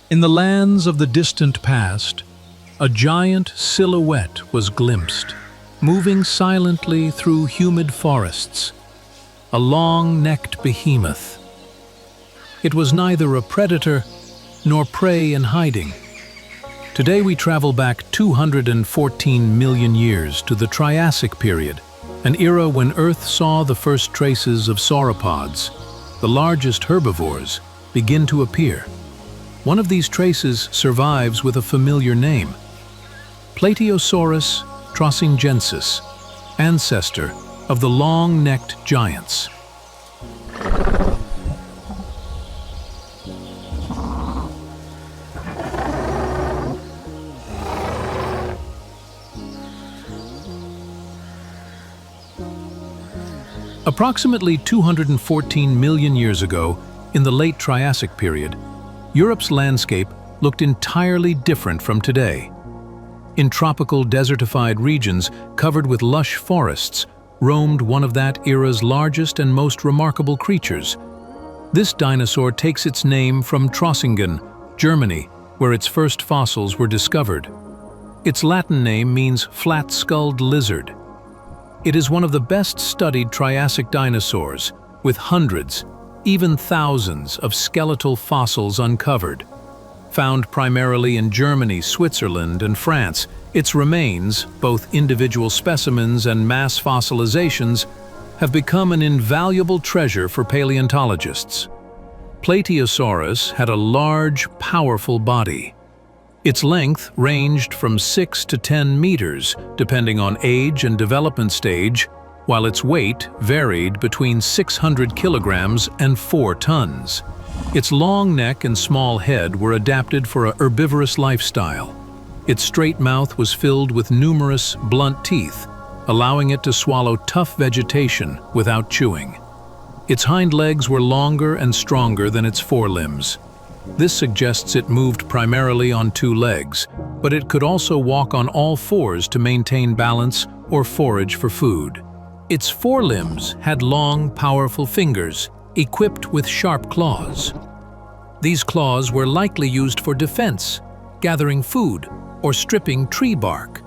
In the lands of the distant past, a giant silhouette was glimpsed, moving silently through humid forests, a long-necked behemoth. It was neither a predator nor prey in hiding. Today we travel back 214 million years to the Triassic period, an era when Earth saw the first traces of sauropods, the largest herbivores, begin to appear. One of these traces survives with a familiar name: PLATEOSAURUS TROSSINGENSIS, ancestor of the long-necked giants. Approximately 214 million years ago, in the late Triassic period, Europe's landscape looked entirely different from today. In tropical desertified regions covered with lush forests, roamed one of that era's largest and most remarkable creatures. This dinosaur takes its name from Trossingen, Germany, where its first fossils were discovered. Its Latin name means flat-skulled lizard. It is one of the best-studied Triassic dinosaurs, with hundreds, even thousands of skeletal fossils uncovered. Found primarily in Germany, Switzerland, and France, its remains, both individual specimens and mass fossilizations, have become an invaluable treasure for paleontologists. Plateosaurus had a large, powerful body. Its length ranged from 6 to 10 meters, depending on age and development stage, while its weight varied between 600 kilograms and 4 tons. Its long neck and small head were adapted for a herbivorous lifestyle. Its straight mouth was filled with numerous, blunt teeth, allowing it to swallow tough vegetation without chewing. Its hind legs were longer and stronger than its forelimbs. This suggests it moved primarily on 2 legs, but it could also walk on all 4s to maintain balance or forage for food. Its forelimbs had long, powerful fingers, equipped with sharp claws. These claws were likely used for defense, gathering food, or stripping tree bark.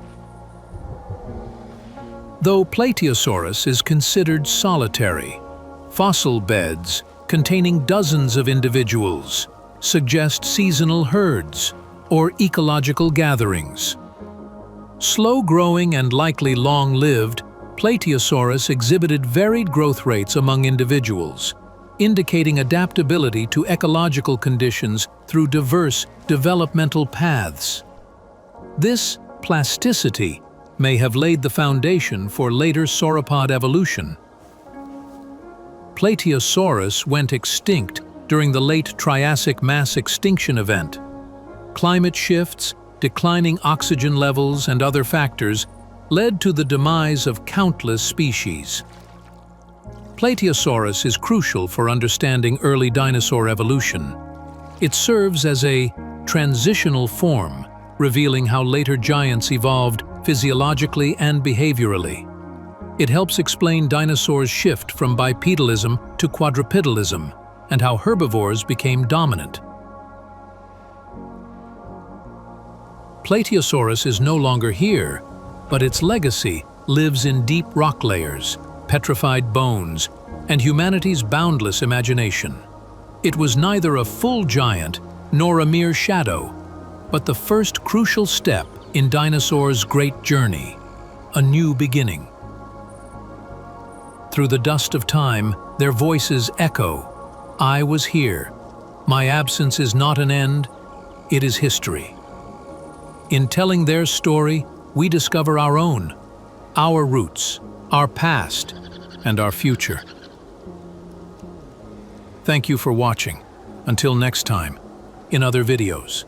Though Plateosaurus is considered solitary, fossil beds containing dozens of individuals suggest seasonal herds or ecological gatherings. Slow-growing and likely long-lived, Plateosaurus exhibited varied growth rates among individuals, indicating adaptability to ecological conditions through diverse developmental paths. This plasticity may have laid the foundation for later sauropod evolution. Plateosaurus went extinct during the late Triassic mass extinction event. Climate shifts, declining oxygen levels, and other factors led to the demise of countless species. Plateosaurus is crucial for understanding early dinosaur evolution. It serves as a transitional form, revealing how later giants evolved physiologically and behaviorally. It helps explain dinosaurs' shift from bipedalism to quadrupedalism, and how herbivores became dominant. Plateosaurus is no longer here, but its legacy lives in deep rock layers, petrified bones, and humanity's boundless imagination. It was neither a full giant nor a mere shadow, but the first crucial step in dinosaurs' great journey, a new beginning. Through the dust of time, their voices echo. I was here. My absence is not an end, it is history. In telling their story, we discover our own, our roots, our past, and our future. Thank you for watching. Until next time, in other videos.